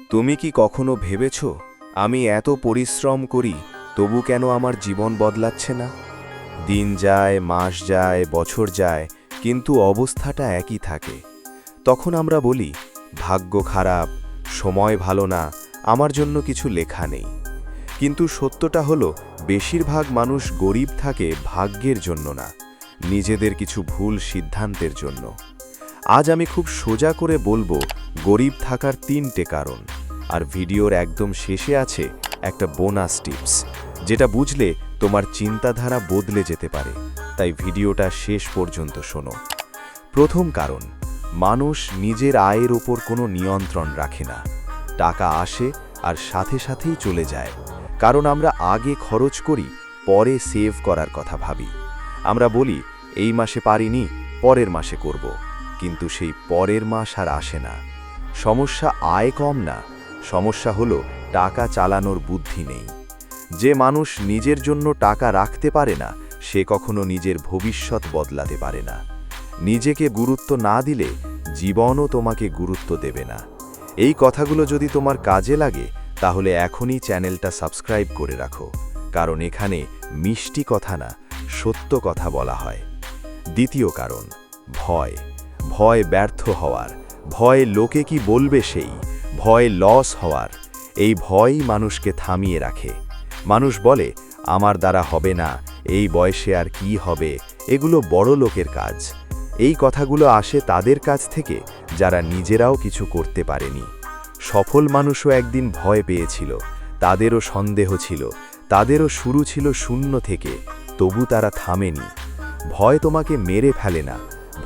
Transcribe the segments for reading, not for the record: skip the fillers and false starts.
তুমি কি কখনো ভেবেছ আমি এত পরিশ্রম করি তবু কেন আমার জীবন বদলাচ্ছে না? দিন যায়, মাস যায়, বছর যায়, কিন্তু অবস্থাটা একই থাকে। তখন আমরা বলি ভাগ্য খারাপ, সময় ভালো না, আমার জন্য কিছু লেখা নেই। কিন্তু সত্যটা হলো বেশিরভাগ মানুষ গরিব থাকে ভাগ্যের জন্য না, নিজেদের কিছু ভুল সিদ্ধান্তের জন্য। আজ আমি খুব সোজা করে বলবো গরিব থাকার 3টে কারণ, আর ভিডিওর একদম শেষে আছে একটা বোনাস টিপস, যেটা বুঝলে তোমার চিন্তাধারা বদলে যেতে পারে। তাই ভিডিওটা শেষ পর্যন্ত শোনো। প্রথম কারণ, মানুষ নিজের আয়ের ওপর কোনো নিয়ন্ত্রণ রাখে না। টাকা আসে আর সাথে সাথেই চলে যায়, কারণ আমরা আগে খরচ করি, পরে সেভ করার কথা ভাবি। আমরা বলি এই মাসে পারিনি, পরের মাসে করব, কিন্তু সেই পরের মাস আর আসে না। সমস্যা আয় কম না, সমস্যা হলো টাকা চালানোর বুদ্ধি নেই। যে মানুষ নিজের জন্য টাকা রাখতে পারে না, সে কখনো নিজের ভবিষ্যৎ বদলাতে পারে না। নিজেকে গুরুত্ব না দিলে জীবনও তোমাকে গুরুত্ব দেবে না। এই কথাগুলো যদি তোমার কাজে লাগে, তাহলে এখনই চ্যানেলটা সাবস্ক্রাইব করে রাখো, কারণ এখানে মিষ্টি কথা না, সত্য কথা বলা হয়। দ্বিতীয় কারণ, ভয়। ভয় ব্যর্থ হওয়ার, ভয় লোকে কি বলবে সেই, ভয় লস হওয়ার। এই ভয়ই মানুষকে থামিয়ে রাখে। মানুষ বলে আমার দ্বারা হবে না, এই বয়সে আর কি হবে, এগুলো বড় লোকের কাজ। এই কথাগুলো আসে তাদের কাছ থেকে যারা নিজেরাও কিছু করতে পারেনি। সফল মানুষও একদিন ভয় পেয়েছিল, তাদেরও সন্দেহ ছিল, তাদেরও শুরু ছিল শূন্য থেকে, তবু তারা থামেনি। ভয় তোমাকে মেরে ফেলে না,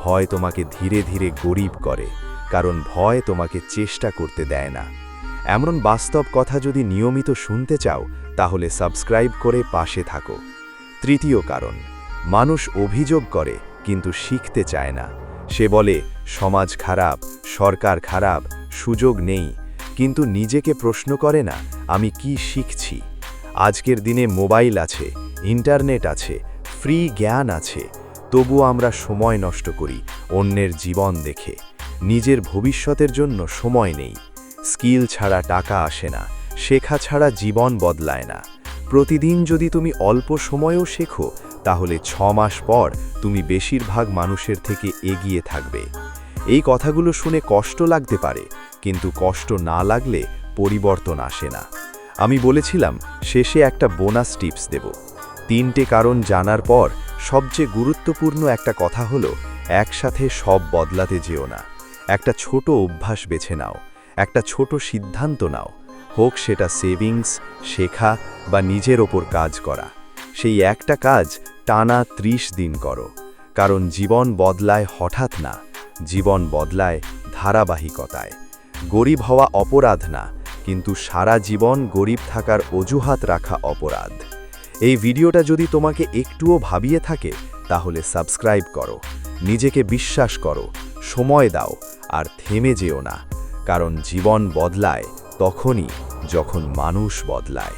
ভয় তোমাকে ধীরে ধীরে গরিব করে, কারণ ভয় তোমাকে চেষ্টা করতে দেয় না। এমন বাস্তব কথা যদি নিয়মিত শুনতে চাও, তাহলে সাবস্ক্রাইব করে পাশে থাকো। তৃতীয় কারণ, মানুষ অভিযোগ করে কিন্তু শিখতে চায় না। সে বলে সমাজ খারাপ, সরকার খারাপ, সুযোগ নেই, কিন্তু নিজেকে প্রশ্ন করে না আমি কি শিখছি। আজকের দিনে মোবাইল আছে, ইন্টারনেট আছে, ফ্রি জ্ঞান আছে, তবুও আমরা সময় নষ্ট করি অন্যের জীবন দেখে। নিজের ভবিষ্যতের জন্য সময় নেই। স্কিল ছাড়া টাকা আসে না, শেখা ছাড়া জীবন বদলায় না। প্রতিদিন যদি তুমি অল্প সময়েও শেখো, তাহলে 6 মাস পর তুমি বেশিরভাগ মানুষের থেকে এগিয়ে থাকবে। এই কথাগুলো শুনে কষ্ট লাগতে পারে, কিন্তু কষ্ট না লাগলে পরিবর্তন আসে না। আমি বলেছিলাম শেষে একটা বোনাস টিপস দেব। 3টে কারণ জানার পর সবচেয়ে গুরুত্বপূর্ণ একটা কথা হলো, একসাথে সব বদলাতে যেও না। একটা ছোট অভ্যাস বেছে নাও, একটা ছোট সিদ্ধান্ত নাও, হোক সেটা সেভিংস, শেখা বা নিজের ওপর কাজ করা। সেই একটা কাজ টানা 30 দিন করো, কারণ জীবন বদলায় হঠাৎ না, জীবন বদলায় ধারাবাহিকতায়। গরিব হওয়া অপরাধ না, কিন্তু সারা জীবন গরিব থাকার অজুহাত রাখা অপরাধ। এই ভিডিওটা যদি তোমাকে একটুও ভাবিয়ে থাকে, তাহলে সাবস্ক্রাইব করো, নিজেকে বিশ্বাস করো, সময় দাও, আর থেমে যেও না, কারণ জীবন বদলায় তখনই যখন মানুষ বদলায়।